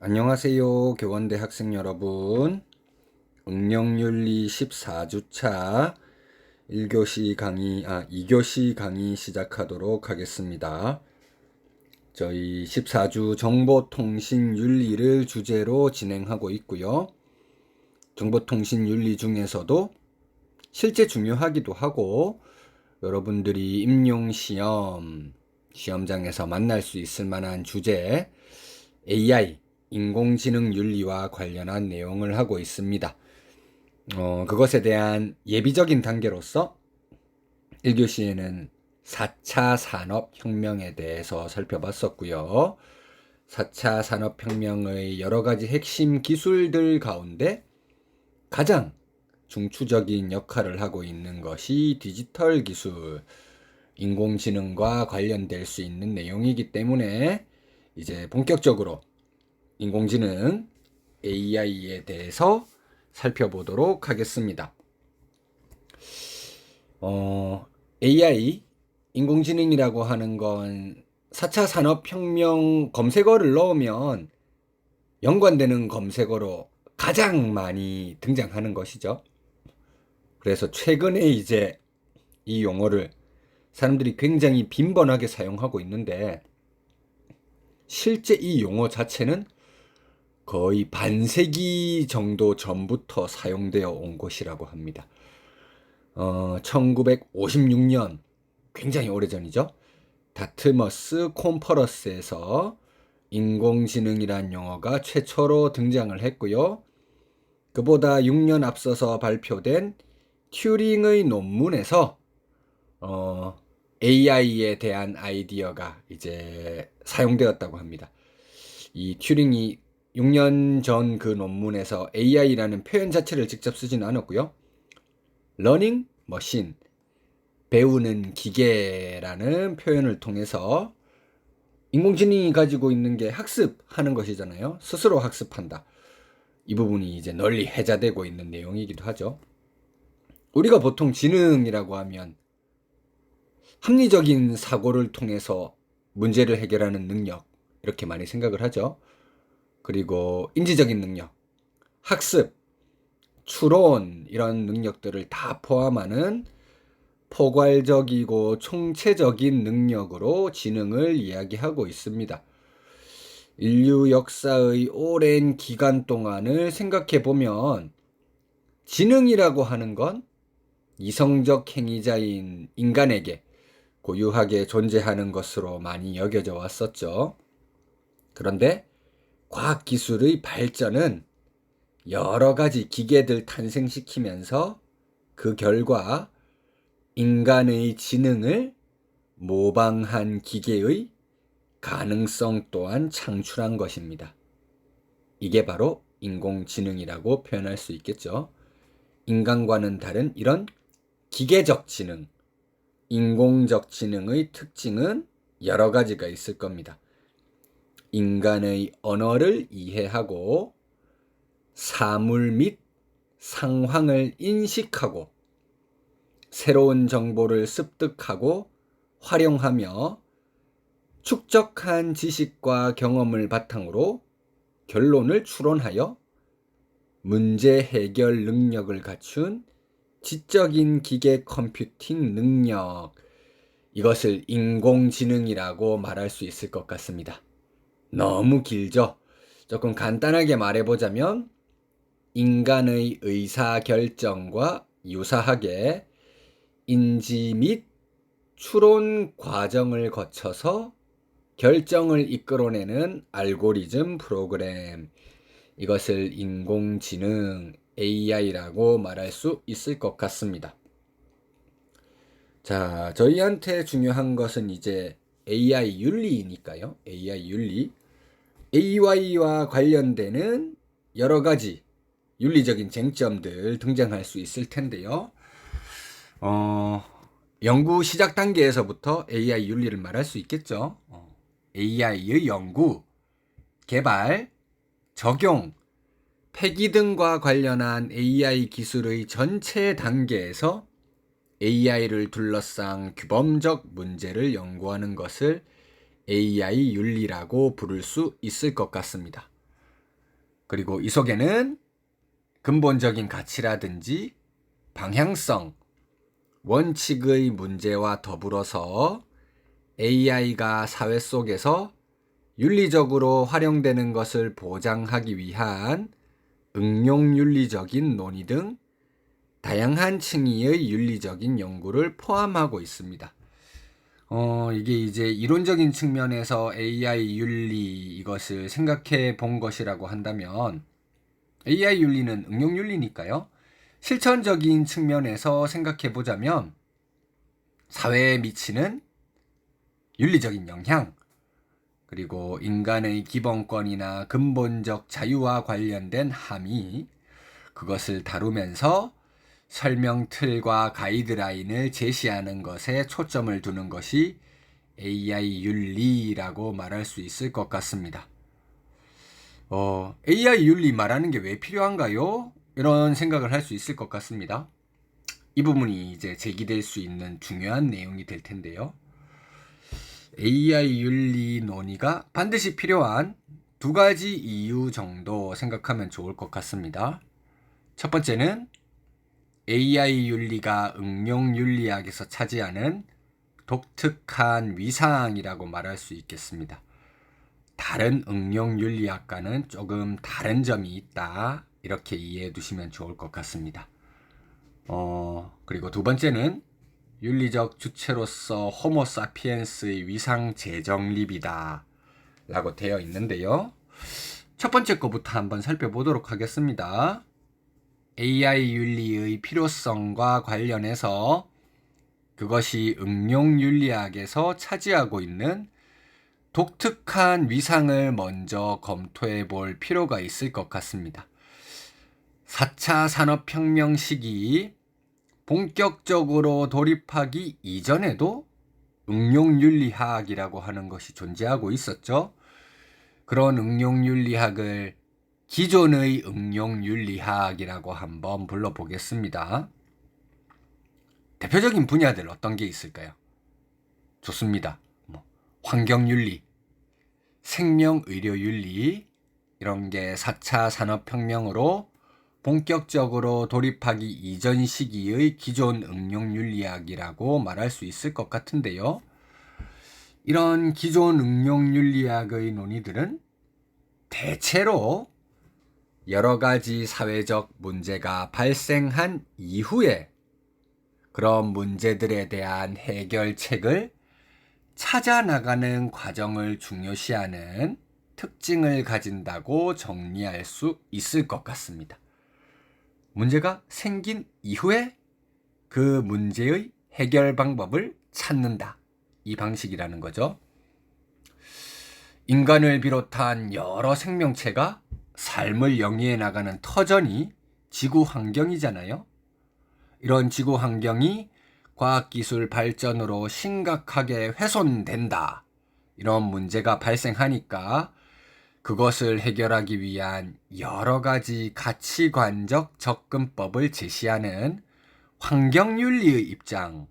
안녕하세요, 교원대 학생 여러분. 응용윤리 14주차 2교시 강의 시작하도록 하겠습니다. 저희 14주 정보통신윤리를 주제로 진행하고 있고요. 정보통신윤리 중에서도 실제 중요하기도 하고 여러분들이 시험장에서 만날 수 있을 만한 주제 AI, 인공지능 윤리와 관련한 내용을 하고 있습니다. 그것에 대한 예비적인 단계로서 1교시에는 4차 산업혁명에 대해서 살펴봤었고요. 4차 산업혁명의 여러 가지 핵심 기술들 가운데 가장 중추적인 역할을 하고 있는 것이 디지털 기술, 인공지능과 관련될 수 있는 내용이기 때문에 이제 본격적으로 인공지능 AI에 대해서 살펴보도록 하겠습니다. AI, 인공지능이라고 하는 건 4차 산업혁명 검색어를 넣으면 연관되는 검색어로 가장 많이 등장하는 것이죠. 그래서 최근에 이제 이 용어를 사람들이 굉장히 빈번하게 사용하고 있는데 실제 이 용어 자체는 거의 반세기 정도 전부터 사용되어 온 것이라고 합니다. 1956년, 굉장히 오래전이죠. 다트머스 콘퍼런스에서 인공지능이란 용어가 최초로 등장을 했고요. 그보다 6년 앞서서 발표된 튜링의 논문에서 AI에 대한 아이디어가 이제 사용되었다고 합니다. 이 튜링이 6년 전 그 논문에서 AI라는 표현 자체를 직접 쓰지는 않았고요. 러닝 머신, 배우는 기계라는 표현을 통해서 인공지능이 가지고 있는 게 학습하는 것이잖아요. 스스로 학습한다. 이 부분이 이제 널리 회자되고 있는 내용이기도 하죠. 우리가 보통 지능이라고 하면 합리적인 사고를 통해서 문제를 해결하는 능력, 이렇게 많이 생각을 하죠. 그리고 인지적인 능력, 학습, 추론, 이런 능력들을 다 포함하는 포괄적이고 총체적인 능력으로 지능을 이야기하고 있습니다. 인류 역사의 오랜 기간 동안을 생각해 보면 지능이라고 하는 건 이성적 행위자인 인간에게 고유하게 존재하는 것으로 많이 여겨져 왔었죠. 그런데 과학기술의 발전은 여러 가지 기계들 탄생시키면서 그 결과 인간의 지능을 모방한 기계의 가능성 또한 창출한 것입니다. 이게 바로 인공지능이라고 표현할 수 있겠죠. 인간과는 다른 이런 기계적 지능, 인공적 지능의 특징은 여러 가지가 있을 겁니다. 인간의 언어를 이해하고 사물 및 상황을 인식하고 새로운 정보를 습득하고 활용하며 축적한 지식과 경험을 바탕으로 결론을 추론하여 문제 해결 능력을 갖춘 지적인 기계 컴퓨팅 능력, 이것을 인공지능이라고 말할 수 있을 것 같습니다. 너무 길죠? 조금 간단하게 말해보자면 인간의 의사결정과 유사하게 인지 및 추론 과정을 거쳐서 결정을 이끌어내는 알고리즘 프로그램, 이것을 인공지능 AI라고 말할 수 있을 것 같습니다. 자, 저희한테 중요한 것은 이제 AI 윤리니까요. AI 윤리. AI와 관련되는 여러 가지 윤리적인 쟁점들 등장할 수 있을 텐데요. 연구 시작 단계에서부터 AI 윤리를 말할 수 있겠죠. AI의 연구, 개발, 적용, 폐기 등과 관련한 AI 기술의 전체 단계에서 AI를 둘러싼 규범적 문제를 연구하는 것을 AI 윤리라고 부를 수 있을 것 같습니다. 그리고 이 속에는 근본적인 가치라든지 방향성, 원칙의 문제와 더불어서 AI가 사회 속에서 윤리적으로 활용되는 것을 보장하기 위한 응용윤리적인 논의 등 다양한 층위의 윤리적인 연구를 포함하고 있습니다. 이게 이제 이론적인 측면에서 AI 윤리 이것을 생각해 본 것이라고 한다면 AI 윤리는 응용 윤리니까요. 실천적인 측면에서 생각해 보자면 사회에 미치는 윤리적인 영향, 그리고 인간의 기본권이나 근본적 자유와 관련된 함의, 그것을 다루면서 설명 틀과 가이드라인을 제시하는 것에 초점을 두는 것이 AI 윤리라고 말할 수 있을 것 같습니다. AI 윤리 말하는 게 왜 필요한가요? 이런 생각을 할 수 있을 것 같습니다. 이 부분이 이제 제기될 수 있는 중요한 내용이 될 텐데요. AI 윤리 논의가 반드시 필요한 두 가지 이유 정도 생각하면 좋을 것 같습니다. 첫 번째는 AI 윤리가 응용 윤리학에서 차지하는 독특한 위상이라고 말할 수 있겠습니다. 다른 응용 윤리학과는 조금 다른 점이 있다. 이렇게 이해해 두시면 좋을 것 같습니다. 그리고 두 번째는 윤리적 주체로서 호모 사피엔스의 위상 재정립이다 라고 되어 있는데요. 첫 번째 거부터 한번 살펴보도록 하겠습니다. AI 윤리의 필요성과 관련해서 그것이 응용 윤리학에서 차지하고 있는 독특한 위상을 먼저 검토해 볼 필요가 있을 것 같습니다. 4차 산업혁명 시기 본격적으로 돌입하기 이전에도 응용윤리학이라고 하는 것이 존재하고 있었죠. 그런 응용윤리학을 기존의 응용윤리학이라고 한번 불러보겠습니다. 대표적인 분야들 어떤 게 있을까요? 좋습니다. 환경윤리, 생명의료윤리 이런 게 4차 산업혁명으로 본격적으로 돌입하기 이전 시기의 기존 응용윤리학이라고 말할 수 있을 것 같은데요. 이런 기존 응용윤리학의 논의들은 대체로 여러 가지 사회적 문제가 발생한 이후에 그런 문제들에 대한 해결책을 찾아 나가는 과정을 중요시하는 특징을 가진다고 정리할 수 있을 것 같습니다. 문제가 생긴 이후에 그 문제의 해결 방법을 찾는다. 이 방식이라는 거죠. 인간을 비롯한 여러 생명체가 삶을 영위해 나가는 터전이 지구 환경이잖아요. 이런 지구 환경이 과학기술 발전으로 심각하게 훼손된다. 이런 문제가 발생하니까 그것을 해결하기 위한 여러 가지 가치관적 접근법을 제시하는 환경윤리의 입장.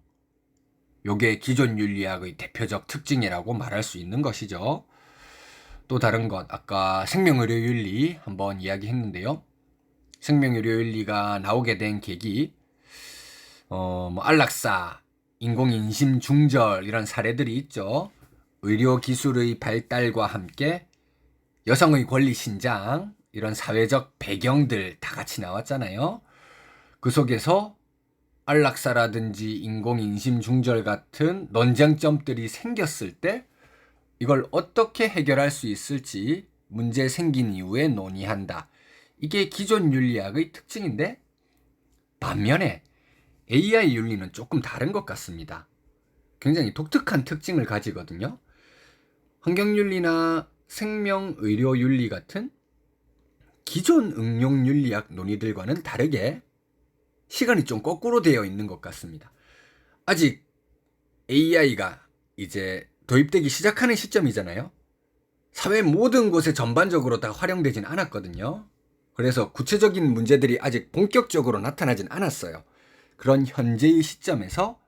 요게 기존 윤리학의 대표적 특징이라고 말할 수 있는 것이죠. 또 다른 것, 아까 생명의료윤리 한번 이야기했는데요. 생명의료윤리가 나오게 된 계기, 안락사, 인공인심 중절 이런 사례들이 있죠. 의료기술의 발달과 함께 여성의 권리 신장 이런 사회적 배경들 다 같이 나왔잖아요. 그 속에서 안락사라든지 인공인심 중절 같은 논쟁점들이 생겼을 때 이걸 어떻게 해결할 수 있을지 문제 생긴 이후에 논의한다. 이게 기존 윤리학의 특징인데 반면에 AI 윤리는 조금 다른 것 같습니다. 굉장히 독특한 특징을 가지거든요. 환경윤리나 생명의료윤리 같은 기존 응용윤리학 논의들과는 다르게 시간이 좀 거꾸로 되어 있는 것 같습니다. 아직 AI가 이제 도입되기 시작하는 시점이잖아요. 사회 모든 곳에 전반적으로 다 활용되진 않았거든요. 그래서 구체적인 문제들이 아직 본격적으로 나타나진 않았어요. 그런 현재의 시점에서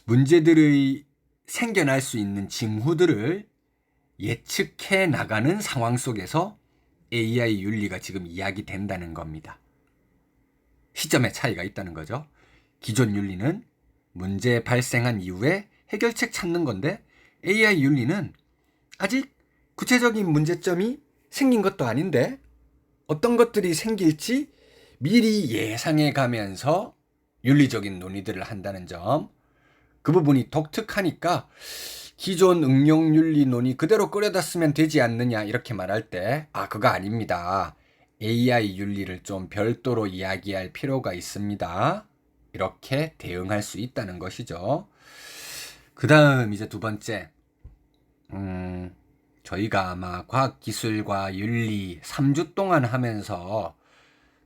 문제들의 생겨날 수 있는 징후들을 예측해 나가는 상황 속에서 AI 윤리가 지금 이야기된다는 겁니다. 시점의 차이가 있다는 거죠. 기존 윤리는 문제 발생한 이후에 해결책 찾는 건데 AI 윤리는 아직 구체적인 문제점이 생긴 것도 아닌데 어떤 것들이 생길지 미리 예상해 가면서 윤리적인 논의들을 한다는 점, 그 부분이 독특하니까 기존 응용윤리 논의 그대로 끌어다 쓰면 되지 않느냐 이렇게 말할 때 그거 아닙니다. AI 윤리를 좀 별도로 이야기할 필요가 있습니다. 이렇게 대응할 수 있다는 것이죠. 그 다음 이제 두 번째, 저희가 아마 과학기술과 윤리 3주 동안 하면서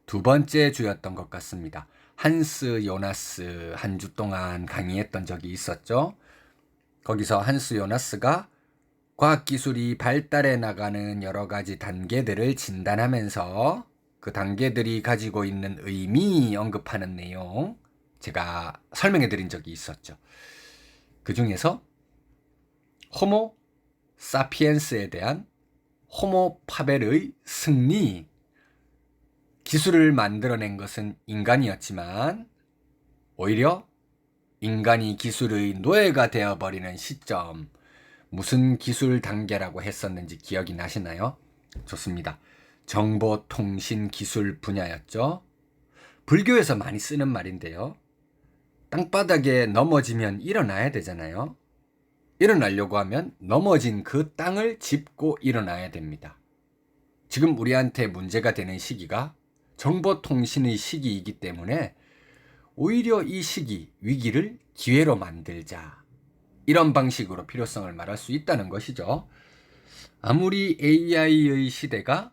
두 번째 주였던 것 같습니다. 한스 요나스 한 주 동안 강의했던 적이 있었죠. 거기서 한스 요나스가 과학기술이 발달해 나가는 여러 가지 단계들을 진단하면서 그 단계들이 가지고 있는 의미 언급하는 내용 제가 설명해 드린 적이 있었죠. 그 중에서 호모 사피엔스에 대한 호모 파벨의 승리, 기술을 만들어낸 것은 인간이었지만 오히려 인간이 기술의 노예가 되어버리는 시점, 무슨 기술 단계라고 했었는지 기억이 나시나요? 좋습니다. 정보통신 기술 분야였죠. 불교에서 많이 쓰는 말인데요. 땅바닥에 넘어지면 일어나야 되잖아요. 일어나려고 하면 넘어진 그 땅을 짚고 일어나야 됩니다. 지금 우리한테 문제가 되는 시기가 정보통신의 시기이기 때문에 오히려 이 시기, 위기를 기회로 만들자. 이런 방식으로 필요성을 말할 수 있다는 것이죠. 아무리 AI의 시대가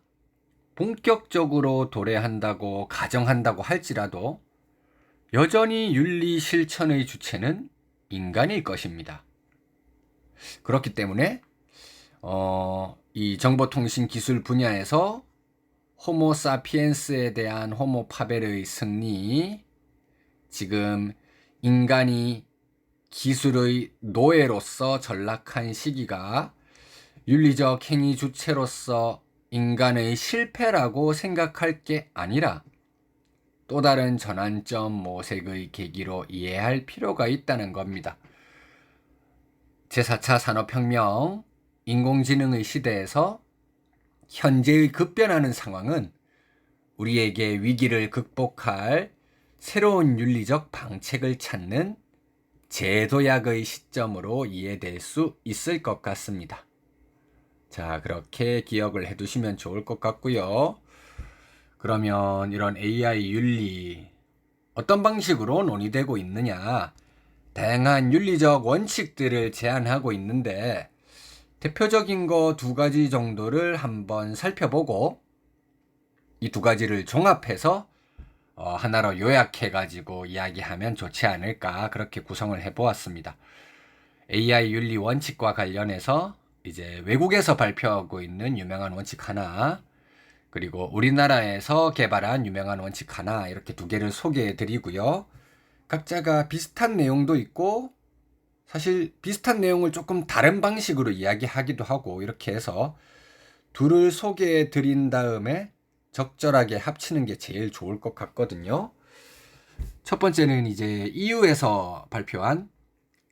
본격적으로 도래한다고 가정한다고 할지라도 여전히 윤리 실천의 주체는 인간일 것입니다. 그렇기 때문에 이 정보통신 기술 분야에서 호모 사피엔스에 대한 호모 파벨의 승리, 지금 인간이 기술의 노예로서 전락한 시기가 윤리적 행위 주체로서 인간의 실패라고 생각할 게 아니라 또 다른 전환점 모색의 계기로 이해할 필요가 있다는 겁니다. 제4차 산업혁명, 인공지능의 시대에서 현재의 급변하는 상황은 우리에게 위기를 극복할 새로운 윤리적 방책을 찾는 제도약의 시점으로 이해될 수 있을 것 같습니다. 자, 그렇게 기억을 해두시면 좋을 것 같고요. 그러면 이런 AI 윤리 어떤 방식으로 논의되고 있느냐, 다양한 윤리적 원칙들을 제안하고 있는데 대표적인 거 두 가지 정도를 한번 살펴보고 이 두 가지를 종합해서 하나로 요약해가지고 이야기하면 좋지 않을까, 그렇게 구성을 해보았습니다. AI 윤리 원칙과 관련해서 이제 외국에서 발표하고 있는 유명한 원칙 하나, 그리고 우리나라에서 개발한 유명한 원칙 하나, 이렇게 두 개를 소개해 드리고요. 각자가 비슷한 내용도 있고 사실 비슷한 내용을 조금 다른 방식으로 이야기하기도 하고, 이렇게 해서 둘을 소개해 드린 다음에 적절하게 합치는 게 제일 좋을 것 같거든요. 첫 번째는 이제 EU에서 발표한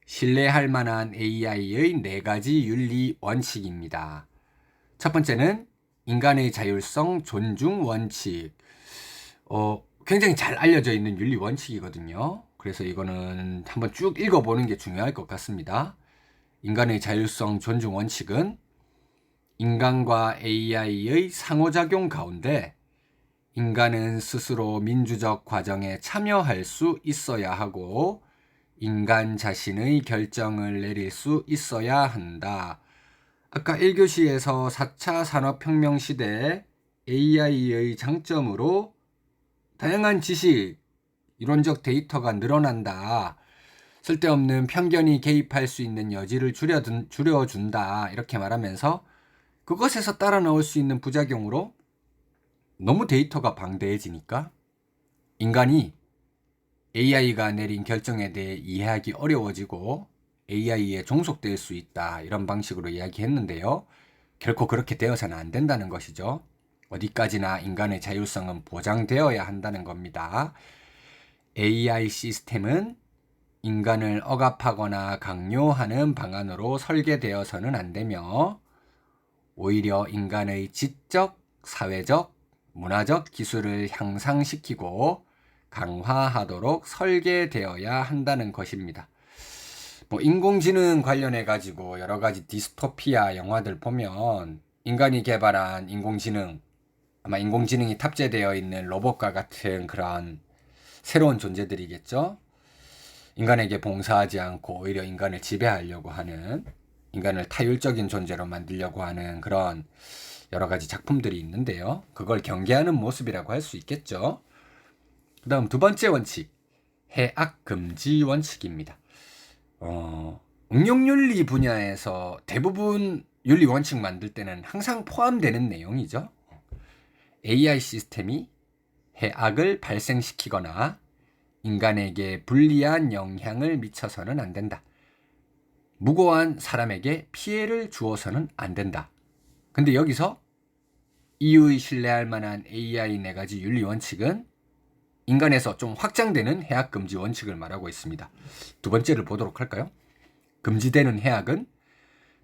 신뢰할 만한 AI의 4가지 윤리 원칙입니다. 첫 번째는 인간의 자율성 존중 원칙. 굉장히 잘 알려져 있는 윤리 원칙이거든요. 그래서 이거는 한번 쭉 읽어보는 게 중요할 것 같습니다. 인간의 자율성 존중 원칙은 인간과 AI의 상호작용 가운데 인간은 스스로 민주적 과정에 참여할 수 있어야 하고 인간 자신의 결정을 내릴 수 있어야 한다. 아까 1교시에서 4차 산업혁명 시대에 AI의 장점으로 다양한 지식, 이론적 데이터가 늘어난다. 쓸데없는 편견이 개입할 수 있는 여지를 줄여준다. 이렇게 말하면서 그것에서 따라 나올 수 있는 부작용으로 너무 데이터가 방대해지니까 인간이 AI가 내린 결정에 대해 이해하기 어려워지고 AI에 종속될 수 있다. 이런 방식으로 이야기했는데요. 결코 그렇게 되어서는 안 된다는 것이죠. 어디까지나 인간의 자율성은 보장되어야 한다는 겁니다. AI 시스템은 인간을 억압하거나 강요하는 방안으로 설계되어서는 안 되며 오히려 인간의 지적, 사회적, 문화적 기술을 향상시키고 강화하도록 설계되어야 한다는 것입니다. 인공지능 관련해 가지고 여러 가지 디스토피아 영화들 보면 인간이 개발한 인공지능, 아마 인공지능이 탑재되어 있는 로봇과 같은 그런 새로운 존재들이겠죠. 인간에게 봉사하지 않고 오히려 인간을 지배하려고 하는, 인간을 타율적인 존재로 만들려고 하는 그런 여러 가지 작품들이 있는데요. 그걸 경계하는 모습이라고 할 수 있겠죠. 그 다음 두 번째 원칙, 해악 금지 원칙입니다. 응용윤리 분야에서 대부분 윤리 원칙 만들 때는 항상 포함되는 내용이죠. AI 시스템이 해악을 발생시키거나 인간에게 불리한 영향을 미쳐서는 안 된다. 무고한 사람에게 피해를 주어서는 안 된다. 근데 여기서 이유의 신뢰할 만한 AI 네 가지 윤리 원칙은 인간에서 좀 확장되는 해악 금지 원칙을 말하고 있습니다. 두 번째를 보도록 할까요? 금지되는 해악은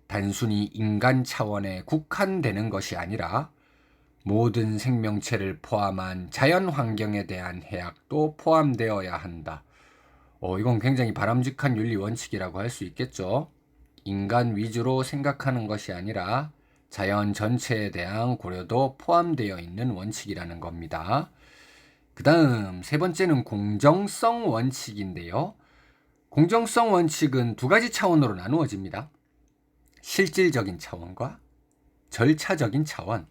단순히 인간 차원에 국한되는 것이 아니라 모든 생명체를 포함한 자연 환경에 대한 해악도 포함되어야 한다. 이건 굉장히 바람직한 윤리 원칙이라고 할 수 있겠죠. 인간 위주로 생각하는 것이 아니라 자연 전체에 대한 고려도 포함되어 있는 원칙이라는 겁니다. 그 다음 세 번째는 공정성 원칙인데요. 공정성 원칙은 두 가지 차원으로 나누어집니다. 실질적인 차원과 절차적인 차원.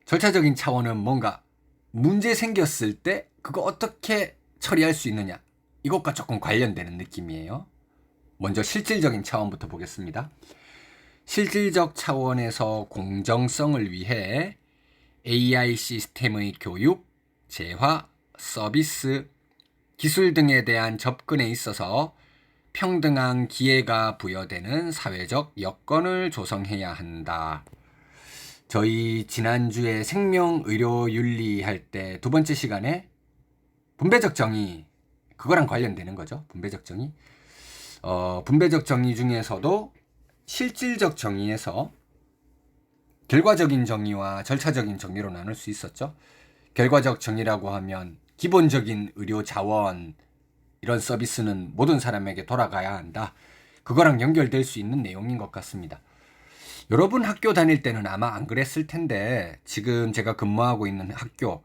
절차적인 차원은 뭔가 문제 생겼을 때 그거 어떻게 처리할 수 있느냐, 이것과 조금 관련되는 느낌이에요. 먼저 실질적인 차원부터 보겠습니다. 실질적 차원에서 공정성을 위해 AI 시스템의 교육, 재화, 서비스, 기술 등에 대한 접근에 있어서 평등한 기회가 부여되는 사회적 여건을 조성해야 한다. 저희 지난주에 생명의료윤리 할 때 두 번째 시간에 분배적 정의, 그거랑 관련되는 거죠. 분배적 정의. 분배적 정의 중에서도 실질적 정의에서 결과적인 정의와 절차적인 정의로 나눌 수 있었죠. 결과적 정의라고 하면 기본적인 의료 자원, 이런 서비스는 모든 사람에게 돌아가야 한다. 그거랑 연결될 수 있는 내용인 것 같습니다. 여러분 학교 다닐 때는 아마 안 그랬을 텐데 지금 제가 근무하고 있는 학교,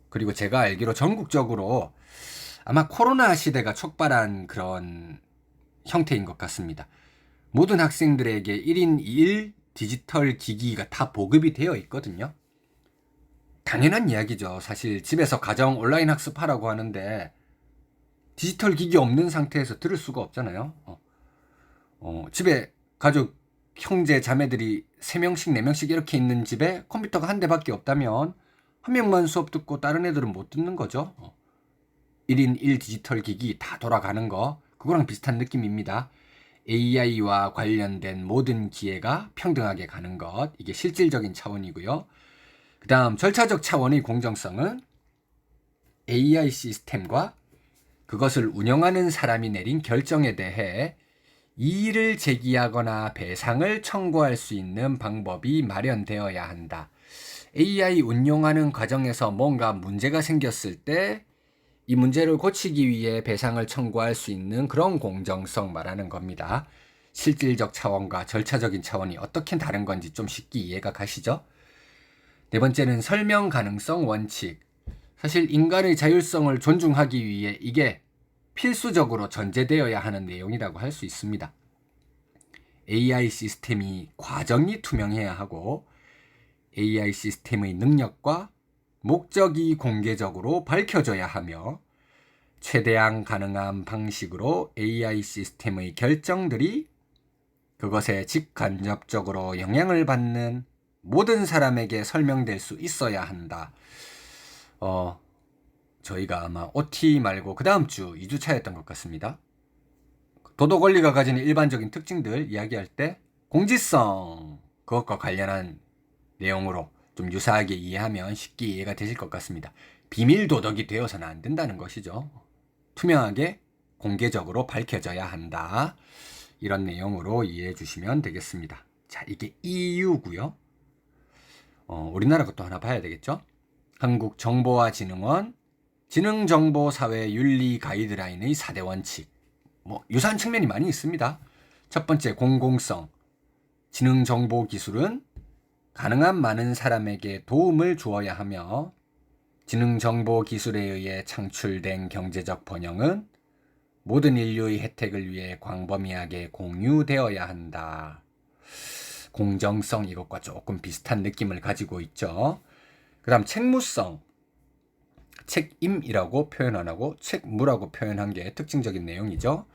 그리고 제가 알기로 전국적으로 아마 코로나 시대가 촉발한 그런 형태인 것 같습니다. 모든 학생들에게 1인 2일 디지털 기기가 다 보급이 되어 있거든요. 당연한 이야기죠. 사실 집에서 가정 온라인 학습하라고 하는데 디지털 기기 없는 상태에서 들을 수가 없잖아요. 집에 가족, 형제, 자매들이 3명씩 4명씩 이렇게 있는 집에 컴퓨터가 한 대밖에 없다면 한 명만 수업 듣고 다른 애들은 못 듣는 거죠. 1인 1 디지털 기기 다 돌아가는 거, 그거랑 비슷한 느낌입니다. AI와 관련된 모든 기회가 평등하게 가는 것, 이게 실질적인 차원이고요. 그 다음 절차적 차원의 공정성은 AI 시스템과 그것을 운영하는 사람이 내린 결정에 대해 이의를 제기하거나 배상을 청구할 수 있는 방법이 마련되어야 한다. AI 운용하는 과정에서 뭔가 문제가 생겼을 때 이 문제를 고치기 위해 배상을 청구할 수 있는 그런 공정성 말하는 겁니다. 실질적 차원과 절차적인 차원이 어떻게 다른 건지 좀 쉽게 이해가 가시죠? 네 번째는 설명 가능성 원칙. 사실 인간의 자율성을 존중하기 위해 이게 필수적으로 전제되어야 하는 내용이라고 할 수 있습니다. AI 시스템이 과정이 투명해야 하고 AI 시스템의 능력과 목적이 공개적으로 밝혀져야 하며 최대한 가능한 방식으로 AI 시스템의 결정들이 그것에 직간접적으로 영향을 받는 모든 사람에게 설명될 수 있어야 한다. 저희가 아마 OT 말고 그 다음 주 2주차였던 것 같습니다. 도덕 원리가 가지는 일반적인 특징들 이야기할 때 공지성, 그것과 관련한 내용으로 좀 유사하게 이해하면 쉽게 이해가 되실 것 같습니다. 비밀 도덕이 되어서는 안 된다는 것이죠. 투명하게 공개적으로 밝혀져야 한다. 이런 내용으로 이해해 주시면 되겠습니다. 자, 이게 EU고요. 우리나라 것도 하나 봐야 되겠죠? 한국정보화진흥원 지능정보사회 윤리 가이드라인의 4대 원칙. 유사한 측면이 많이 있습니다. 첫 번째, 공공성. 지능정보기술은 가능한 많은 사람에게 도움을 주어야 하며 지능정보기술에 의해 창출된 경제적 번영은 모든 인류의 혜택을 위해 광범위하게 공유되어야 한다. 공정성, 이것과 조금 비슷한 느낌을 가지고 있죠. 그 다음 책무성. 책임이라고 표현 안 하고 책무라고 표현한 게 특징적인 내용이죠.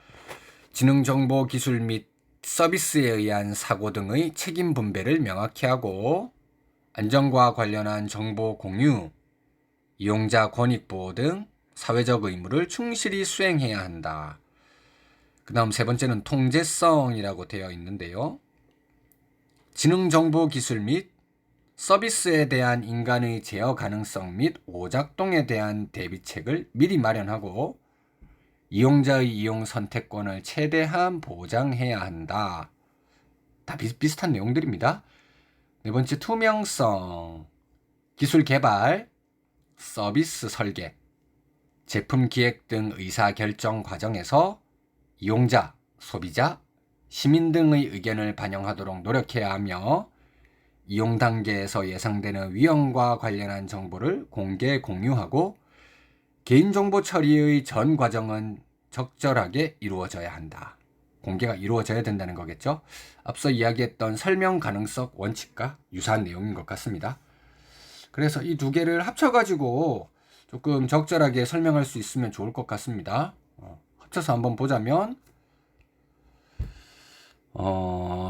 지능정보기술 및 서비스에 의한 사고 등의 책임 분배를 명확히 하고 안전과 관련한 정보 공유, 이용자 권익 보호 등 사회적 의무를 충실히 수행해야 한다. 그 다음 세 번째는 통제성이라고 되어 있는데요. 지능정보기술 및 서비스에 대한 인간의 제어 가능성 및 오작동에 대한 대비책을 미리 마련하고 이용자의 이용 선택권을 최대한 보장해야 한다. 다 비슷한 내용들입니다. 네 번째, 투명성. 기술 개발, 서비스 설계, 제품 기획 등 의사결정 과정에서 이용자, 소비자, 시민 등의 의견을 반영하도록 노력해야 하며 이용 단계에서 예상되는 위험과 관련한 정보를 공개 공유하고 개인정보 처리의 전 과정은 적절하게 이루어져야 한다. 공개가 이루어져야 된다는 거겠죠. 앞서 이야기했던 설명 가능성 원칙과 유사한 내용인 것 같습니다. 그래서 이 두 개를 합쳐가지고 조금 적절하게 설명할 수 있으면 좋을 것 같습니다. 합쳐서 한번 보자면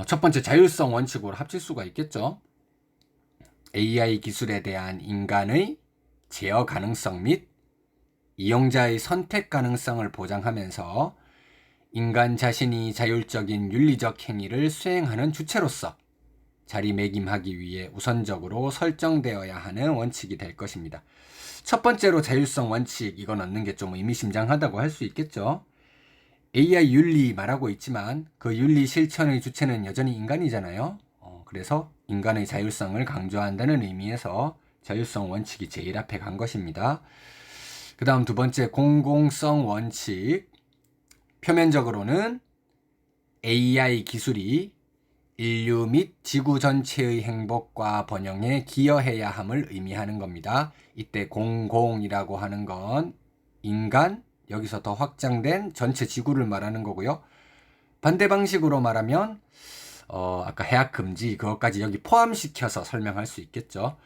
첫 번째, 자율성 원칙으로 합칠 수가 있겠죠. AI 기술에 대한 인간의 제어 가능성 및 이용자의 선택 가능성을 보장하면서 인간 자신이 자율적인 윤리적 행위를 수행하는 주체로서 자리매김하기 위해 우선적으로 설정되어야 하는 원칙이 될 것입니다. 첫 번째로 자율성 원칙, 이건 얻는 게 좀 의미심장하다고 할 수 있겠죠. AI 윤리 말하고 있지만 그 윤리 실천의 주체는 여전히 인간이잖아요. 그래서 인간의 자율성을 강조한다는 의미에서 자율성 원칙이 제일 앞에 간 것입니다. 그 다음 두 번째, 공공성 원칙. 표면적으로는 AI 기술이 인류 및 지구 전체의 행복과 번영에 기여해야 함을 의미하는 겁니다. 이때 공공이라고 하는 건 인간, 여기서 더 확장된 전체 지구를 말하는 거고요. 반대 방식으로 말하면 아까 해악 금지, 그것까지 여기 포함시켜서 설명할 수 있겠죠.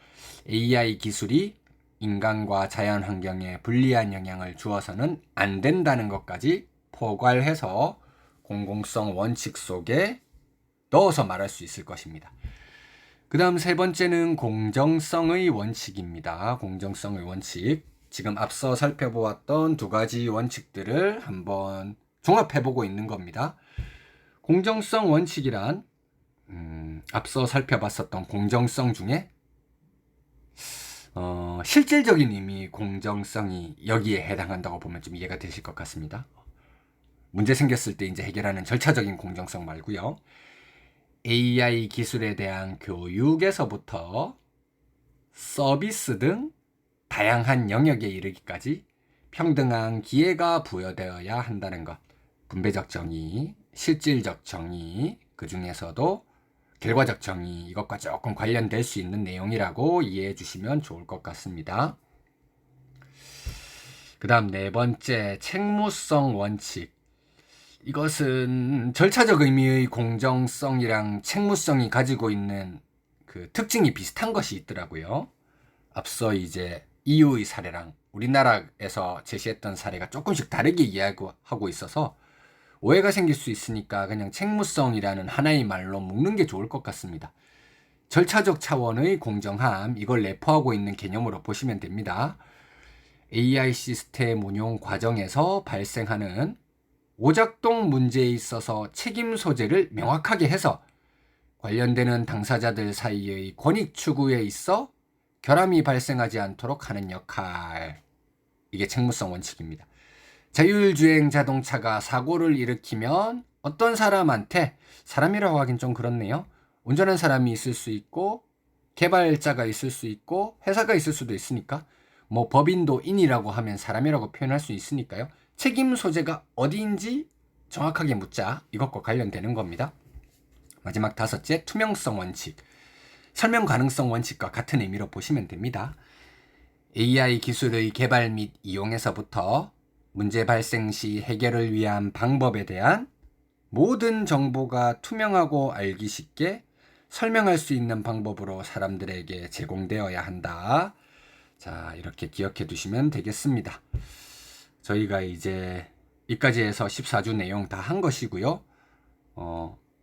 AI 기술이 인간과 자연 환경에 불리한 영향을 주어서는 안 된다는 것까지 포괄해서 공공성 원칙 속에 넣어서 말할 수 있을 것입니다. 그 다음 세 번째는 공정성의 원칙입니다. 공정성의 원칙. 지금 앞서 살펴보았던 두 가지 원칙들을 한번 종합해보고 있는 겁니다. 공정성 원칙이란 앞서 살펴봤었던 공정성 중에 실질적인 의미 공정성이 여기에 해당한다고 보면 좀 이해가 되실 것 같습니다. 문제 생겼을 때 이제 해결하는 절차적인 공정성 말고요. AI 기술에 대한 교육에서부터 서비스 등 다양한 영역에 이르기까지 평등한 기회가 부여되어야 한다는 것. 분배적 정의, 실질적 정의, 그 중에서도 결과적 정의, 이것과 조금 관련될 수 있는 내용이라고 이해해 주시면 좋을 것 같습니다. 그 다음 네 번째, 책무성 원칙. 이것은 절차적 의미의 공정성이랑 책무성이 가지고 있는 그 특징이 비슷한 것이 있더라고요. 앞서 이제 EU의 사례랑 우리나라에서 제시했던 사례가 조금씩 다르게 이야기하고 있어서 오해가 생길 수 있으니까 그냥 책무성이라는 하나의 말로 묶는 게 좋을 것 같습니다. 절차적 차원의 공정함, 이걸 내포하고 있는 개념으로 보시면 됩니다. AI 시스템 운용 과정에서 발생하는 오작동 문제에 있어서 책임 소재를 명확하게 해서 관련되는 당사자들 사이의 권익 추구에 있어 결함이 발생하지 않도록 하는 역할. 이게 책무성 원칙입니다. 자율주행 자동차가 사고를 일으키면 어떤 사람한테, 사람이라고 하긴 좀 그렇네요. 운전한 사람이 있을 수 있고 개발자가 있을 수 있고 회사가 있을 수도 있으니까, 뭐 법인도 인이라고 하면 사람이라고 표현할 수 있으니까요. 책임 소재가 어디인지 정확하게 묻자. 이것과 관련되는 겁니다. 마지막 5째, 투명성 원칙. 설명 가능성 원칙과 같은 의미로 보시면 됩니다. AI 기술의 개발 및 이용에서부터 문제 발생 시 해결을 위한 방법에 대한 모든 정보가 투명하고 알기 쉽게 설명할 수 있는 방법으로 사람들에게 제공되어야 한다. 자, 이렇게 기억해 두시면 되겠습니다. 저희가 이제 여기까지 해서 14주 내용 다 한 것이고요.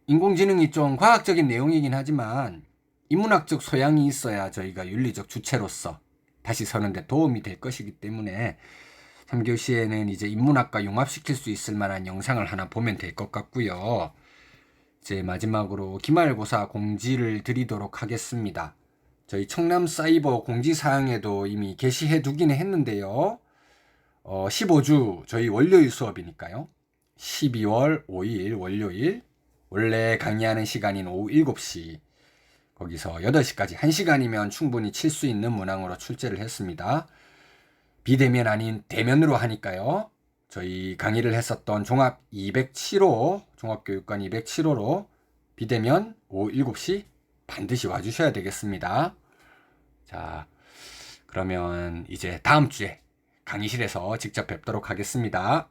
인공지능이 좀 과학적인 내용이긴 하지만 인문학적 소양이 있어야 저희가 윤리적 주체로서 다시 서는데 도움이 될 것이기 때문에 3교시에는 이제 인문학과 융합시킬 수 있을 만한 영상을 하나 보면 될 것 같고요. 이제 마지막으로 기말고사 공지를 드리도록 하겠습니다. 저희 청남사이버 공지사항에도 이미 게시해 두기는 했는데요. 15주 저희 월요일 수업이니까요. 12월 5일 월요일 원래 강의하는 시간인 오후 7시, 거기서 8시까지 1시간이면 충분히 칠 수 있는 문항으로 출제를 했습니다. 비대면 아닌 대면으로 하니까요. 저희 강의를 했었던 종합 207호, 종합교육관 207호로 비대면 오후 7시 반드시 와주셔야 되겠습니다. 자, 그러면 이제 다음 주에 강의실에서 직접 뵙도록 하겠습니다.